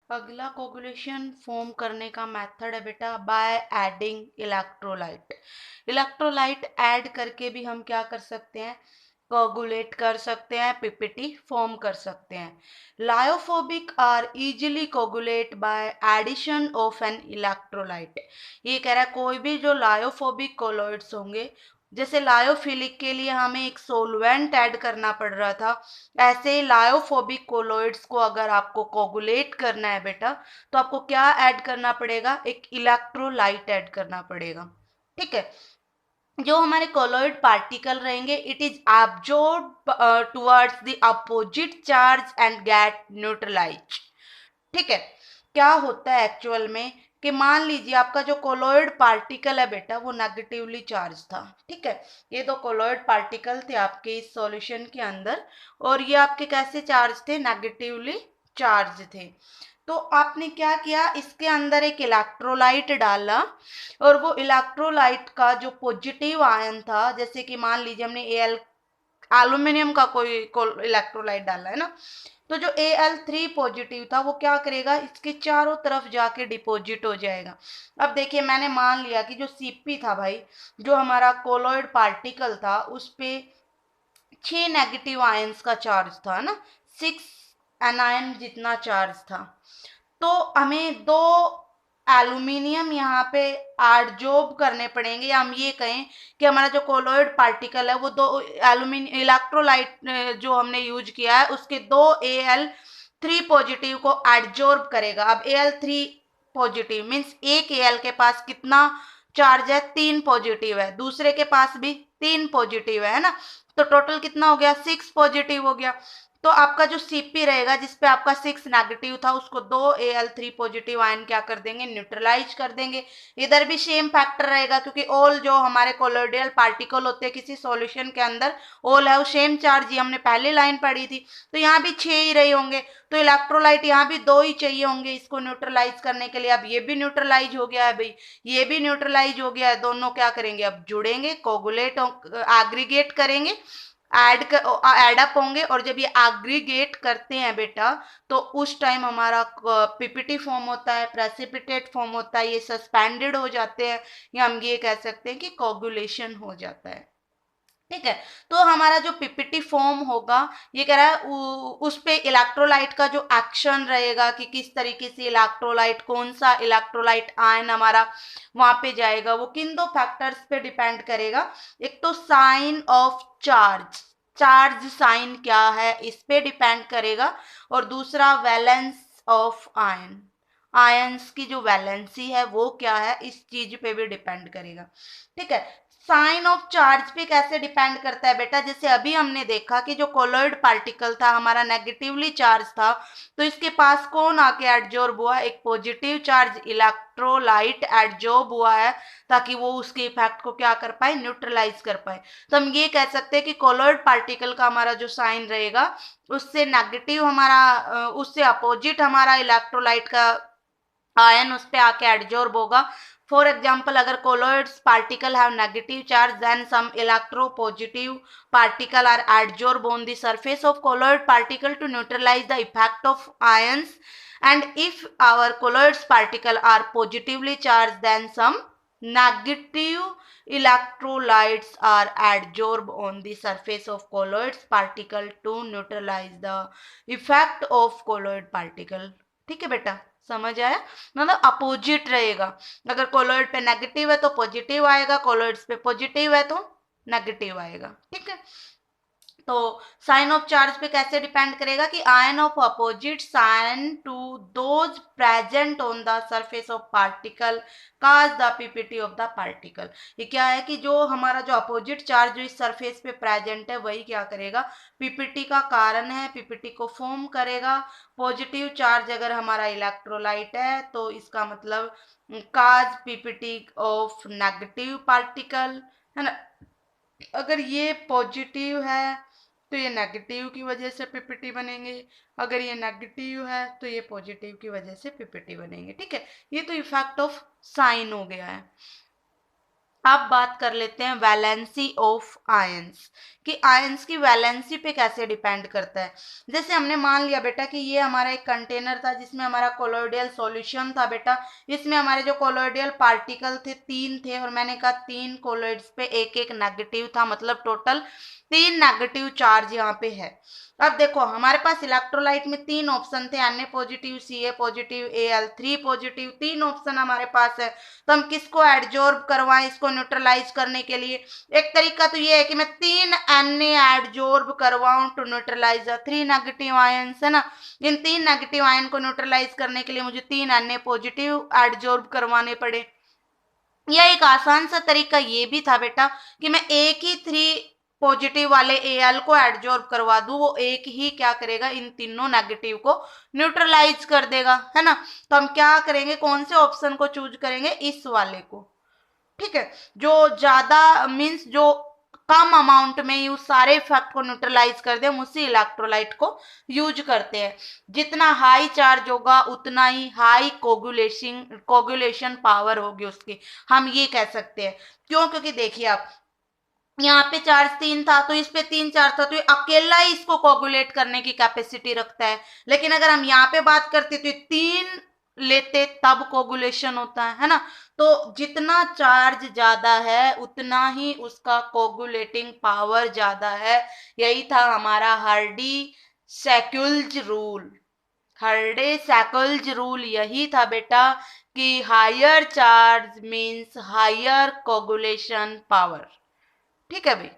अगला coagulation form करने का मेथड है बेटा by adding electrolyte. Electrolyte add करके भी हम क्या कर सकते हैं, कोगुलेट कर सकते हैं, पीपीटी फॉर्म कर सकते हैं। Lyophobic are easily coagulate by addition of an electrolyte. ये कह रहा है कोई भी जो लायोफोबिक कोलॉइड्स होंगे, जैसे लायोफिलिक के लिए हमें एक सोलवेंट ऐड करना पड़ रहा था, ऐसे लायोफोबिक कोलॉइड्स को अगर आपको कोगुलेट करना है बेटा, तो आपको क्या ऐड करना पड़ेगा, एक इलेक्ट्रोलाइट ऐड करना पड़ेगा। ठीक है। जो हमारे कोलॉइड पार्टिकल रहेंगे, it is absorb towards the opposite charge and get neutralize. ठीक है। क्या होता है एक्चुअल में कि मान लीजिए आपका जो कोलॉइड पार्टिकल है बेटा वो नेगेटिवली चार्ज था। ठीक है। ये दो कोलॉइड पार्टिकल थे आपके इस सॉल्यूशन के अंदर, और ये आपके कैसे चार्ज थे, नेगेटिवली चार्ज थे। तो आपने क्या किया, इसके अंदर एक इलेक्ट्रोलाइट डाला, और वो इलेक्ट्रोलाइट का जो पॉजिटिव आयन था, जैसे कि मान लीजिए हमने एल्यूमिनियम का कोई इलेक्ट्रोलाइट डाला है ना, तो जो Al3 पॉजिटिव था वो क्या करेगा, इसके चारों तरफ जाके डिपॉजिट हो जाएगा। अब देखिए मैंने मान लिया कि जो Cp था भाई, जो हमारा कोलॉइड पार्टिकल था, उस पे 6 नेगेटिव आयंस का चार्ज था ना, 6 एनायन जितना चार्ज था। तो हमें दो एल्यूमिनियम यहाँ पे एडजॉर्ब करने पड़ेंगे, या हम ये कहें कि हमारा जो कोलॉइड पार्टिकल है वो दो एल्यूमिनियम इलेक्ट्रोलाइट जो हमने यूज किया है उसके दो Al3 पॉजिटिव को एडजॉर्ब करेगा। अब Al3 पॉजिटिव मीन्स एक Al के पास कितना चार्ज है, 3 पॉजिटिव है, दूसरे के पास भी 3 पॉजिटिव है ना, तो टोटल कितना हो गया, 6 पॉजिटिव हो गया। तो आपका जो Cp रहेगा जिसपे आपका 6 नेगेटिव था, उसको दो Al3 पॉजिटिव आयन क्या कर देंगे, न्यूट्रलाइज कर देंगे। इधर भी सेम फैक्टर रहेगा, क्योंकि ऑल जो हमारे कोलोइडल पार्टिकल होते हैं किसी सॉल्यूशन के अंदर, ऑल है वो सेम चार्ज, ये हमने पहली लाइन पढ़ी थी। तो यहाँ भी 6 ही रहे होंगे, तो इलेक्ट्रोलाइट यहाँ भी 2 ही चाहिए होंगे इसको न्यूट्रलाइज करने के लिए। अब ये भी न्यूट्रलाइज हो गया है भाई, ये भी न्यूट्रलाइज हो गया है, दोनों क्या करेंगे, अब जुड़ेंगे, कोगुलेट एग्रीगेट करेंगे, ऐड अप होंगे, और जब ये एग्रीगेट करते हैं बेटा, तो उस टाइम हमारा पीपीटी फॉर्म होता है, प्रेसिपिटेट फॉर्म होता है, ये सस्पेंडेड हो जाते हैं, या हम ये कह सकते हैं कि कोगुलेशन हो जाता है। ठीक है। तो हमारा जो पीपीटी फॉर्म होगा, ये कह रहा है उस पे इलेक्ट्रोलाइट का जो एक्शन रहेगा कि किस तरीके से इलेक्ट्रोलाइट, कौन सा इलेक्ट्रोलाइट आयन हमारा वहां पे जाएगा, वो किन दो फैक्टर्स पे डिपेंड करेगा। एक तो sign of charge, charge sign क्या है इस पे डिपेंड करेगा, और दूसरा वैलेंस ऑफ आयन, आयंस की जो वैलेंसी है वो क्या है, इस चीज पे भी डिपेंड करेगा। ठीक है। साइन ऑफ चार्ज पे कैसे डिपेंड करता है बेटा, जैसे अभी हमने देखा कि जो कोलॉइड पार्टिकल था हमारा नेगेटिवली चार्ज था, तो इसके पास कौन आके एडजॉर्ब हुआ, एक पॉजिटिव चार्ज इलेक्ट्रोलाइट एडजॉर्ब हुआ है, ताकि वो उसके इफेक्ट को क्या कर पाए, न्यूट्रलाइज कर पाए। तो हम ये कह सकते हैं कि कोलॉइड पार्टिकल का हमारा जो साइन रहेगा, उससे नेगेटिव हमारा, उससे अपोजिट हमारा इलेक्ट्रोलाइट का आयन उस पे आके एडजॉर्ब होगा। फॉर एग्जाम्पल, अगर colloids particle have negative charge, then some electropositive particle are adsorbed on the surface of colloid particle to neutralize the effect of ions, and if our colloids particle are positively charged, then some negative electrolytes are adsorbed on the surface of colloids particle to neutralize the effect of colloid particle। ठीक है बेटा, समझ आया, मतलब opposite रहेगा। अगर colloid पे negative है तो पॉजिटिव आएगा, कोलॉइड्स पे पॉजिटिव है तो नेगेटिव आएगा। ठीक है। तो साइन ऑफ चार्ज पे कैसे डिपेंड करेगा कि ion of opposite sign to those present on the surface of particle cause the PPT of the particle. ये क्या है कि जो हमारा जो अपोजिट चार्ज जो इस सरफेस पे प्रेजेंट है वही क्या करेगा, पीपीटी का कारण है, पीपीटी को फॉर्म करेगा। पॉजिटिव चार्ज अगर हमारा इलेक्ट्रोलाइट है तो इसका मतलब काज पीपीटी ऑफ नेगेटिव पार्टिकल, है ना। अगर ये पॉजिटिव है तो ये नेगेटिव की वजह से पीपीटी बनेंगे, अगर ये नेगेटिव है तो ये पॉजिटिव की वजह से पीपीटी बनेंगे। ठीक है। ये तो इफेक्ट ऑफ साइन हो गया है। अब बात कर लेते हैं वैलेंसी ऑफ आयंस, कि आयंस की वैलेंसी पे कैसे डिपेंड करता है। जैसे हमने मान लिया बेटा कि ये हमारा एक कंटेनर था जिसमें हमारा कोलोइडल सॉल्यूशन था बेटा, इसमें हमारे जो कोलोइडल पार्टिकल थे 3 थे, और मैंने कहा 3 कोलोइड्स पे एक एक नेगेटिव था, मतलब टोटल 3 नेगेटिव चार्ज यहाँ पे है। अब देखो हमारे पास इलेक्ट्रोलाइट में 3 ऑप्शन थे, Na positive, Ca positive, Al3 positive, 3 option हमारे पास है। तो हम किसको एडजॉर्ब करवाएं इसको न्यूट्रलाइज करने के लिए? एक तरीका तो ये है कि मैं 3 Na एडजॉर्ब करवाऊं टू न्यूट्रलाइज 3 नेगेटिव आयंस, है ना। इन 3 नेगेटिव आयन को न्यूट्रलाइज करने के लिए मुझे 3 Na पॉजिटिव एडजॉर्ब करवाने पड़े। या एक आसान सा तरीका ये भी था बेटा कि मैं एक ही 3 पॉजिटिव वाले Al को एडजॉर्ब करवा दूं, वो एक ही क्या करेगा, इन तीनों नेगेटिव को न्यूट्रलाइज कर देगा, है ना। तो हम क्या करेंगे, कौन से ऑप्शन को चूज करेंगे, इस वाले को। ठीक है, जो ज्यादा मीन्स जो कम अमाउंट में ही उस सारे इफेक्ट को न्यूट्रलाइज कर दे, हम उसी इलेक्ट्रोलाइट को यूज करते हैं। जितना हाई चार्ज होगा उतना ही हाई कोगुलेशन पावर होगी उसकी, हम ये कह सकते हैं। क्यों? क्योंकि देखिए आप, यहाँ पे चार्ज 3 था तो इस पे 3 चार्ज था, तो ये अकेला ही इसको कोगुलेट करने की कैपेसिटी रखता है। लेकिन अगर हम यहाँ पे बात करते तो 3 लेते तब कोगुलेशन होता है ना। तो जितना चार्ज ज्यादा है उतना ही उसका कोगुलेटिंग पावर ज्यादा है। यही था हमारा Hardy Schulze rule. Hardy Schulze rule यही था बेटा कि higher charge means higher coagulation power. ठीक है भाई।